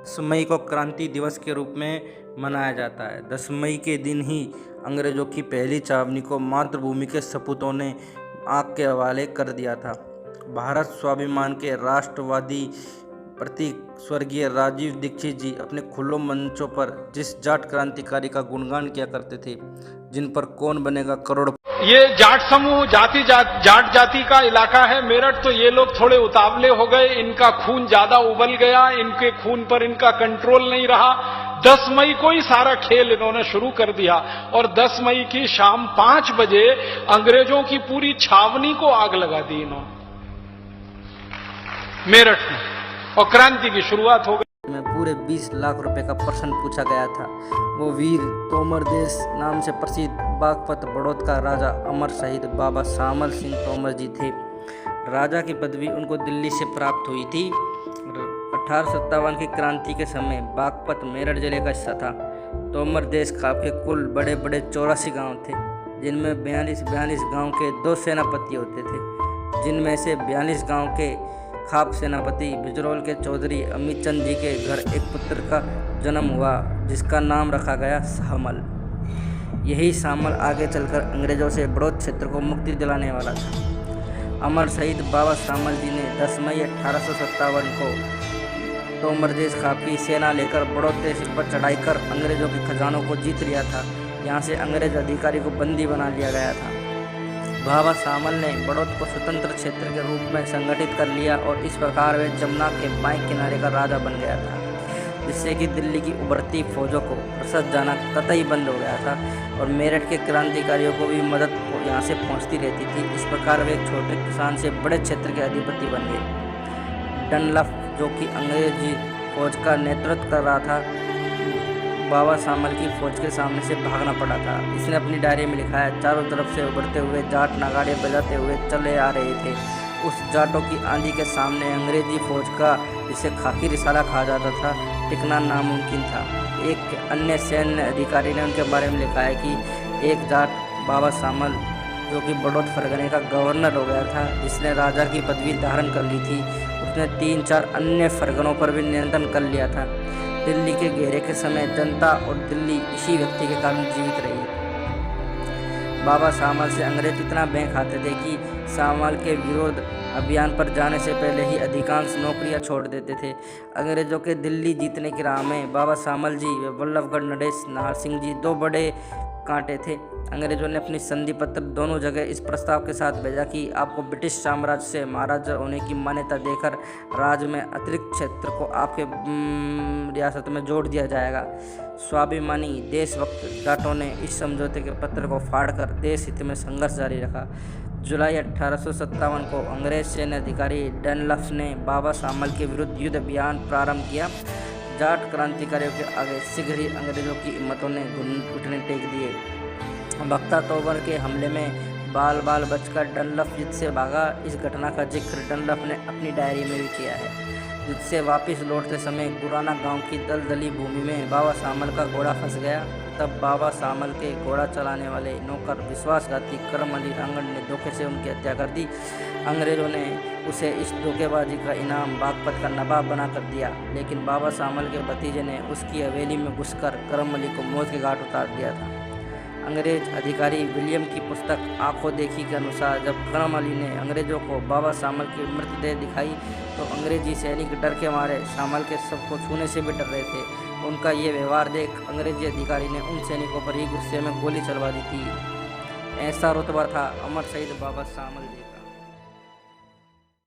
10 मई को क्रांति दिवस के रूप में मनाया जाता है। 10 मई के दिन ही अंग्रेजों की पहली छावनी को मातृभूमि के सपूतों ने आग के हवाले कर दिया था। भारत स्वाभिमान के राष्ट्रवादी प्रतीक स्वर्गीय राजीव दीक्षित जी अपने खुले मंचों पर जिस जाट क्रांतिकारी का गुणगान किया करते थे, जिन पर कौन बनेगा करोड़। ये जाट समूह जाट जाति का इलाका है मेरठ, तो ये लोग थोड़े उतावले हो गए, इनका खून ज्यादा उबल गया, इनके खून पर इनका कंट्रोल नहीं रहा। 10 मई को ही सारा खेल इन्होंने शुरू कर दिया और 10 मई की शाम 5 बजे अंग्रेजों की पूरी छावनी को आग लगा दी इन्होंने मेरठ में, और क्रांति की शुरुआत हो गई। में पूरे 20 लाख रुपए का प्रश्न पूछा गया था। वो वीर तोमर देश नाम से प्रसिद्ध बागपत बड़ौद का राजा अमर शहीद बाबा शामल सिंह तोमर जी थे। राजा की पदवी उनको दिल्ली से प्राप्त हुई थी। 1857 की क्रांति के समय बागपत मेरठ जिले का हिस्सा था। तोमर देश के कुल बड़े बड़े 84 गांव थे, जिनमें 42 गांव के 2 सेनापति होते थे, जिनमें से 42 गांव के खाप सेनापति बिजरौल के चौधरी अमित चंद जी के घर एक पुत्र का जन्म हुआ, जिसका नाम रखा गया शामल। यही शामल आगे चलकर अंग्रेजों से बड़ौद क्षेत्र को मुक्ति दिलाने वाला था। अमर शहीद बाबा शामल जी ने 10 मई 1857 को तोमर देश खाप की सेना लेकर बड़ौद देश पर चढ़ाई कर अंग्रेजों के खजानों को जीत लिया था। यहाँ से अंग्रेज अधिकारी को बंदी बना लिया गया था। बाबा शामल ने बड़ौद को स्वतंत्र क्षेत्र के रूप में संगठित कर लिया और इस प्रकार वे जमुना के बाएं किनारे का राजा बन गया था, जिससे कि दिल्ली की उभरती फौजों को रसद जाना कतई बंद हो गया था और मेरठ के क्रांतिकारियों को भी मदद यहाँ से पहुँचती रहती थी। इस प्रकार वे एक छोटे किसान से बड़े क्षेत्र के अधिपति बन गए। डनलफ, जो कि अंग्रेजी फौज का नेतृत्व कर रहा था, बाबा शामल की फौज के सामने से भागना पड़ा था। इसने अपनी डायरी में लिखा है, चारों तरफ से उभरते हुए जाट नगाड़े बजाते हुए चले आ रहे थे। उस जाटों की आंधी के सामने अंग्रेजी फौज का, जिसे खाकी रिसाला कहा जाता था, टिकना नामुमकिन था। एक अन्य सैन्य अधिकारी ने उनके बारे में लिखा है कि एक जाट बाबा शामल, जो कि बड़ौद फरगने का गवर्नर हो गया था, जिसने राजा की पदवी धारण कर ली थी, उसने 3-4 अन्य फरगनों पर भी नियंत्रण कर लिया था। दिल्ली के घेरे के समय जनता और दिल्ली इसी व्यक्ति के कारण जीवित रही। बाबा शामल से अंग्रेज इतना भय खाते थे कि शामल के विरोध अभियान पर जाने से पहले ही अधिकांश नौकरियां छोड़ देते थे। अंग्रेजों के दिल्ली जीतने की राह में बाबा शामल जी व वल्लभगढ़ नरेश नाहर सिंह जी 2 बड़े कांटे थे। अंग्रेजों ने अपनी संधि पत्र दोनों जगह इस प्रस्ताव के साथ भेजा कि आपको ब्रिटिश साम्राज्य से महाराजा होने की मान्यता देकर राज्य में अतिरिक्त क्षेत्र को आपके रियासत में जोड़ दिया जाएगा। स्वाभिमानी देशभक्त जाटों ने इस समझौते के पत्र को फाड़कर देश हित में संघर्ष जारी रखा। जुलाई 1857 को अंग्रेज सैन्य अधिकारी डनलफ ने बाबा शामल के विरुद्ध युद्ध अभियान प्रारंभ किया। जाट क्रांतिकारियों के आगे शीघ्र ही अंग्रेजों की हिम्मतों ने घुटने टेक दिए। बख्ता तोमर के हमले में बाल बचकर डनलफ युद्ध से भागा। इस घटना का जिक्र डनलफ ने अपनी डायरी में भी किया है। युद्ध से वापस लौटते समय गुराना गांव की दलदली भूमि में बाबा शामल का घोड़ा फंस गया। तब बाबा शामल के घोड़ा चलाने वाले नौकर विश्वासघाती करम अली रांगड़ ने धोखे से उनकी हत्या कर दी। अंग्रेजों ने उसे इस धोखेबाजी का इनाम बागपत का नवाब बना कर दिया, लेकिन बाबा शामल के भतीजे ने उसकी हवेली में घुसकर करम अली को मौत के घाट उतार दिया था। अंग्रेज अधिकारी विलियम की पुस्तक आंखों देखी के अनुसार जब करम अली ने अंग्रेजों को बाबा शामल की मृतदेह दिखाई तो अंग्रेजी सैनिक डर के मारे शामल के शव को छूने से भी डर रहे थे। उनका ये व्यवहार देख अंग्रेजी अधिकारी ने उन सैनिकों पर ही गुस्से में गोली चलवा दी थी। ऐसा रुतबा था अमर शहीद बाबा शामल जी।